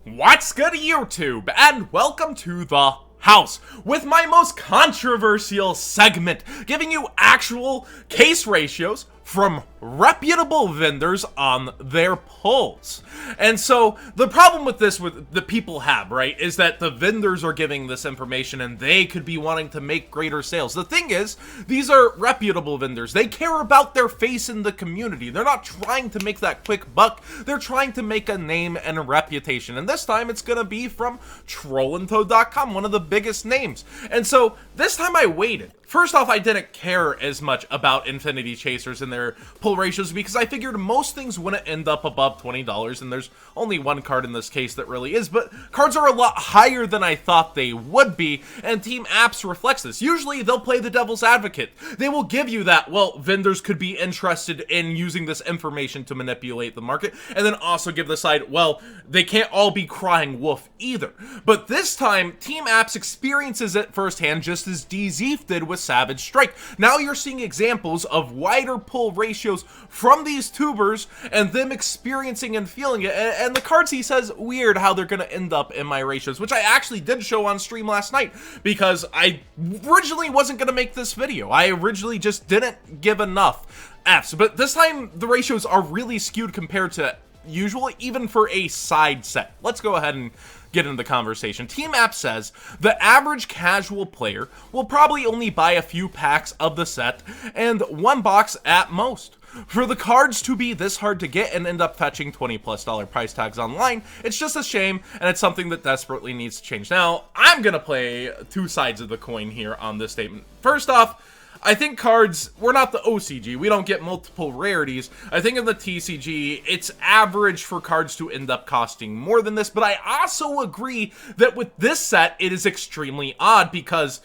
What's good, YouTube, and welcome to the house with my most controversial segment, giving you actual case ratios from reputable vendors on their pulls. And so the problem with this, with the people have, right, is that the vendors are giving this information and they could be wanting to make greater sales. The thing is, these are reputable vendors. They care about their face in the community. They're not trying to make that quick buck. They're trying to make a name and a reputation. And this time it's gonna be from trollandtoad.com, one of the biggest names. And so this time I waited. First off, I didn't care as much about Infinity Chasers and their pull ratios because I figured most things wouldn't end up above $20, and there's only one card in this case that really is, but cards are a lot higher than I thought they would be, and Team Apps reflects this. Usually, they'll play the devil's advocate. They will give you that, well, vendors could be interested in using this information to manipulate the market, and then also give the side, well, they can't all be crying wolf either. But this time, Team Apps experiences it firsthand just as DZeef did with Savage Strike. Now you're seeing examples of wider pull ratios from these tubers and them experiencing and feeling it. And the cards, he says, weird how they're going to end up in my ratios, which I actually did show on stream last night because I originally wasn't going to make this video. I originally just didn't give enough Fs, but this time the ratios are really skewed compared to usual, even for a side set. Let's go ahead and get into the conversation. Team App says the average casual player will probably only buy a few packs of the set and one box at most. For the cards to be this hard to get and end up fetching $20+ price tags online, it's just a shame, and it's something that desperately needs to change. Now, I'm gonna play two sides of the coin here on this statement. First off, I think cards, we're not the OCG, we don't get multiple rarities. I think in the TCG, it's average for cards to end up costing more than this, but I also agree that with this set, it is extremely odd because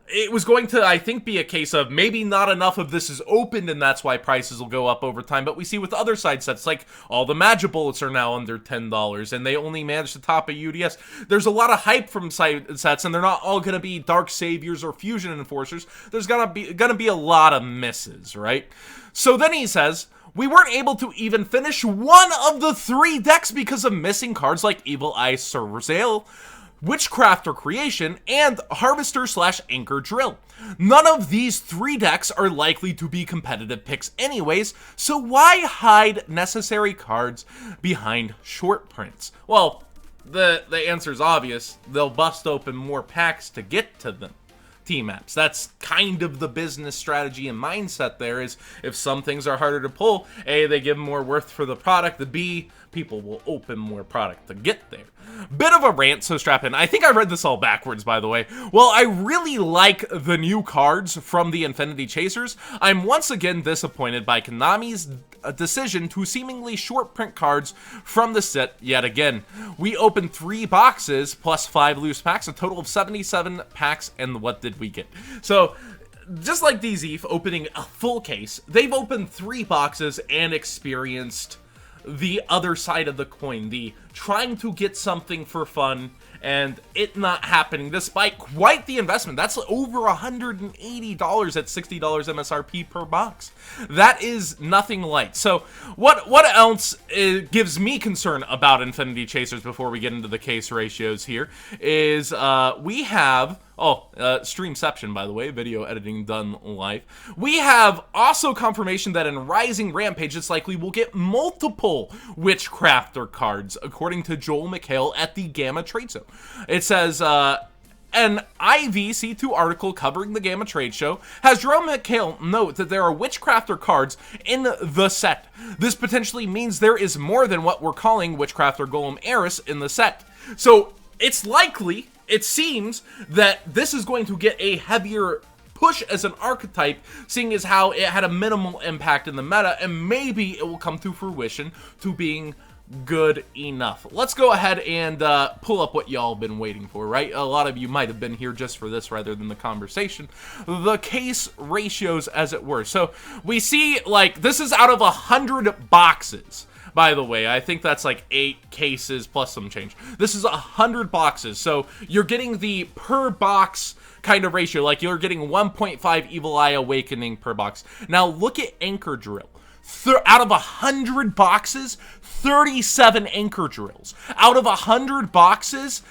it was going to, I think, be a case of maybe not enough of this is opened and that's why prices will go up over time. But we see with other side sets, like all the Magic Bullets are now under $10 and they only managed to top a UDS. There's a lot of hype from side sets and they're not all going to be Dark Saviors or Fusion Enforcers. There's gonna be a lot of misses, right? So then he says, we weren't able to even finish one of the 3 decks because of missing cards like Evil Eye Surveil, Witchcrafter Creation, and Harvester/Anchor Drill. None of these 3 decks are likely to be competitive picks anyways, so why hide necessary cards behind short prints? Well, the answer is obvious. They'll bust open more packs to get to them. Team Apps. That's kind of the business strategy and mindset there is if some things are harder to pull, A, they give more worth for the product, the B, people will open more product to get there. Bit of a rant, so strap in. I think I read this all backwards, by the way. Well, I really like the new cards from the Infinity Chasers. I'm once again disappointed by Konami's decision to seemingly short print cards from the set yet again. We opened 3 boxes plus 5 loose packs, a total of 77 packs, and what did we get? So, just like DZeef opening a full case, they've opened 3 boxes and experienced the other side of the coin, the trying to get something for fun and it not happening despite quite the investment. That's over $180 at $60 MSRP per box. That is nothing light. So what else gives me concern about Infinity Chasers before we get into the case ratios here is we have Streamception, by the way, video editing done live. We have also confirmation that in Rising Rampage, it's likely we'll get multiple Witchcrafter cards, according to Joel McHale at the Gamma Trade Show. It says, an IVC2 article covering the Gamma Trade Show has Jerome McHale note that there are Witchcrafter cards in the set. This potentially means there is more than what we're calling Witchcrafter Golem Eris in the set. So it's likely, it seems, that this is going to get a heavier push as an archetype, seeing as how it had a minimal impact in the meta, and maybe it will come to fruition to being good enough. Let's go ahead and pull up what y'all been waiting for, right? A lot of you might have been here just for this rather than the conversation. The case ratios, as it were. So we see, like, this is out of 100 boxes. By the way, I think that's like 8 cases plus some change. This is 100 boxes, so you're getting the per box kind of ratio, like you're getting 1.5 Evil Eye Awakening per box. Now look at Anchor Drill. Out of 100 boxes, 37 anchor drills. Out of 100 boxes,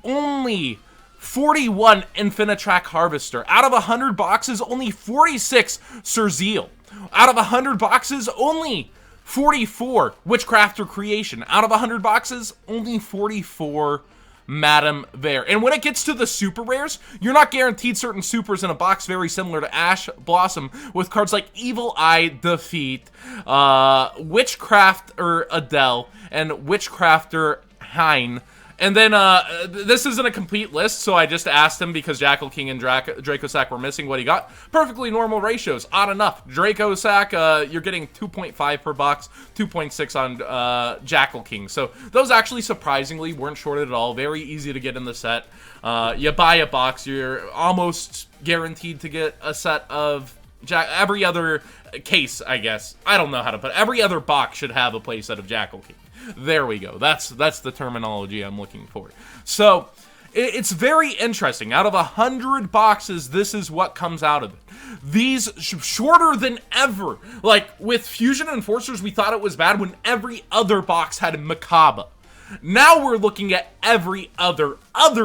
only 41 Infinitrack Harvester. Out of 100 boxes, only 46 Surzeal. Out of 100 boxes, only 44 Witchcrafter Creation. Out of 100 boxes, only 44 Madame Vare. And when it gets to the super rares, you're not guaranteed certain supers in a box, very similar to Ash Blossom, with cards like Evil Eye, Defeat, Witchcrafter Adele, and Witchcrafter Hein. And then, this isn't a complete list, so I just asked him because Jackal King and Dracosac were missing what he got. Perfectly normal ratios, odd enough. Dracosac, you're getting 2.5 per box, 2.6 on Jackal King. So those actually surprisingly weren't shorted at all. Very easy to get in the set. You buy a box, you're almost guaranteed to get a set of every other case, I guess. I don't know how to put it. Every other box should have a playset of Jackal King. There we go. That's the terminology I'm looking for. So, it's very interesting. Out of 100 boxes, this is what comes out of it. These shorter than ever. Like, with Fusion Enforcers, we thought it was bad when every other box had Macabre. Now we're looking at every other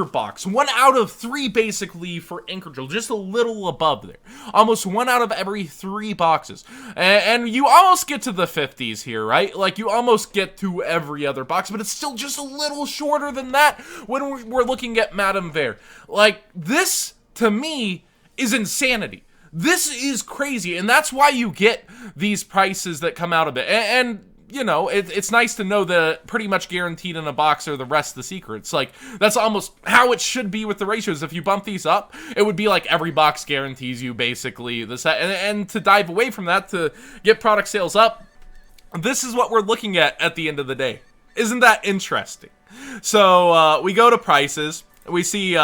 box. 1 out of 3 basically for Anchor Drill, just a little above there. Almost 1 out of every 3 boxes. And you almost get to the 50s here, right? Like, you almost get to every other box, but it's still just a little shorter than that when we're looking at Madame Vare. Like, this, to me, is insanity. This is crazy, and that's why you get these prices that come out of it. And you know, it's nice to know that pretty much guaranteed in a box are the rest of the secrets. Like, that's almost how it should be with the ratios. If you bump these up, it would be like every box guarantees you basically the set. And to dive away from that, to get product sales up, this is what we're looking at the end of the day. Isn't that interesting? So, we go to prices. We see,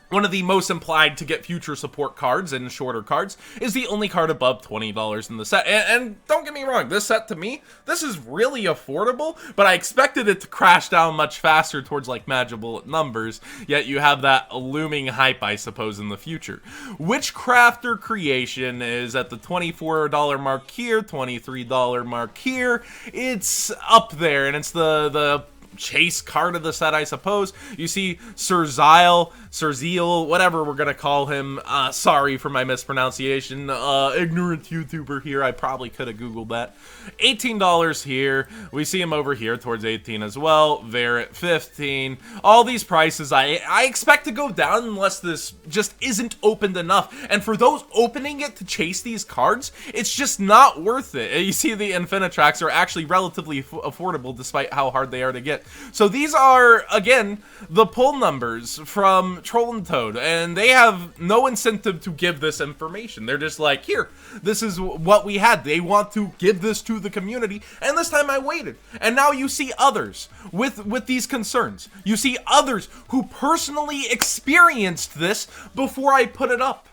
one of the most implied to get future support cards and shorter cards is the only card above $20 in the set. And don't get me wrong, this set to me, this is really affordable, but I expected it to crash down much faster towards like magical numbers, yet you have that looming hype, I suppose, in the future. Witchcrafter Creation is at the $24 mark here, $23 mark here. It's up there, and it's the chase card of the set, I suppose. You see Surzeal, whatever we're gonna call him. Sorry for my mispronunciation. Ignorant YouTuber here. I probably could have Googled that. $18 here. We see him over here towards 18 as well. Vare at 15. All these prices I expect to go down unless this just isn't opened enough. And for those opening it to chase these cards, it's just not worth it. You see the Infinitracks are actually relatively affordable despite how hard they are to get. So these are, again, the pull numbers from Troll and Toad, and they have no incentive to give this information. They're just like, here, this is what we had. They want to give this to the community, and this time I waited. And now you see others with these concerns. You see others who personally experienced this before I put it up.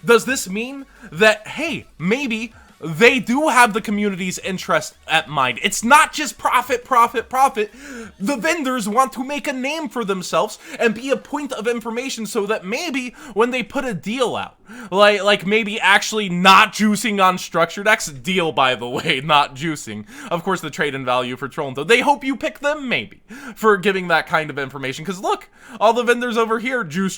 Does this mean that, hey, maybe they do have the community's interest at mind? It's not just profit. The vendors want to make a name for themselves and be a point of information so that maybe when they put a deal out, like maybe actually not juicing on structured X, deal by the way, not juicing. Of course, the trade-in value for Troll and Toad, they hope you pick them maybe for giving that kind of information. Because look, all the vendors over here, juice.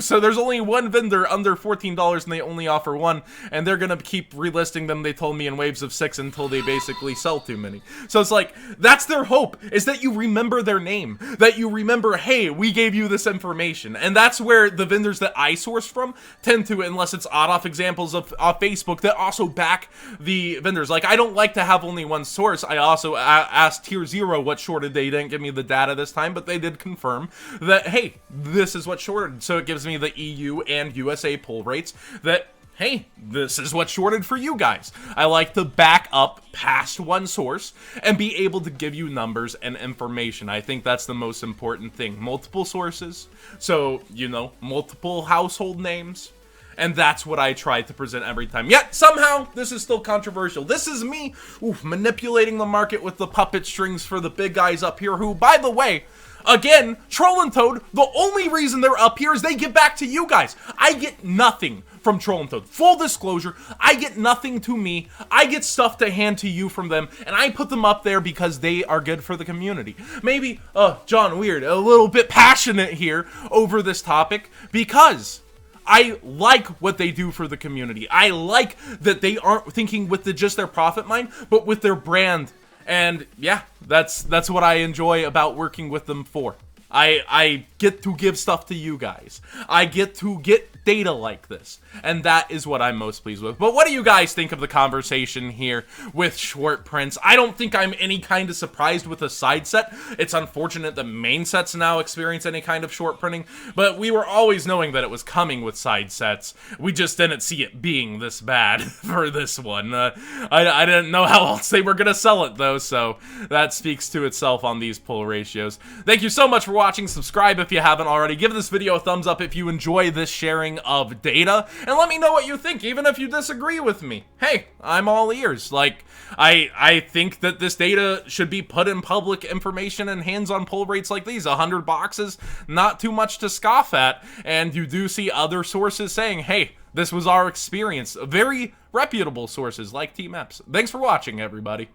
So there's only one vendor under $14 and they only offer one, and they're gonna keep relisting them, they told me, in waves of 6 until they basically sell too many. So it's like, that's their hope, is that you remember their name, that you remember, hey, we gave you this information. And that's where the vendors that I source from tend to, unless it's odd-off examples of Facebook that also back the vendors. Like, I don't like to have only one source. I also asked Tier 0 what shorted. They didn't give me the data this time, but they did confirm that, hey, this is what shorted. So it gives me the EU and USA pull rates that, hey, this is what shorted for you guys. I like to back up past one source and be able to give you numbers and information. I think that's the most important thing. Multiple sources, so, you know, multiple household names. And that's what I try to present every time. Yet, somehow, this is still controversial. This is me manipulating the market with the puppet strings for the big guys up here who, by the way, again, Troll and Toad, the only reason they're up here is they give back to you guys. I get nothing from Troll and Toad. Full disclosure, I get nothing to me. I get stuff to hand to you from them, and I put them up there because they are good for the community. Maybe, John Weird, a little bit passionate here over this topic because I like what they do for the community. I like that they aren't thinking with just their profit mind, but with their brand. And yeah, that's what I enjoy about working with them for. I get to give stuff to you guys. I get to get data like this, and that is what I'm most pleased with. But what do you guys think of the conversation here with short prints? I don't think I'm any kind of surprised with a side set. It's unfortunate the main sets now experience any kind of short printing, but we were always knowing that it was coming with side sets. We just didn't see it being this bad for this one. I didn't know how else they were gonna sell it though, so that speaks to itself on these pull ratios. Thank you so much for watching. Subscribe if you haven't already. Give this video a thumbs up if you enjoy this sharing of data, and let me know what you think, even if you disagree with me. Hey, I'm all ears. Like, I think that this data should be put in public information and hands-on pull rates like these. 100 boxes, not too much to scoff at, and you do see other sources saying, hey, this was our experience. Very reputable sources like Team Eps. Thanks for watching, everybody.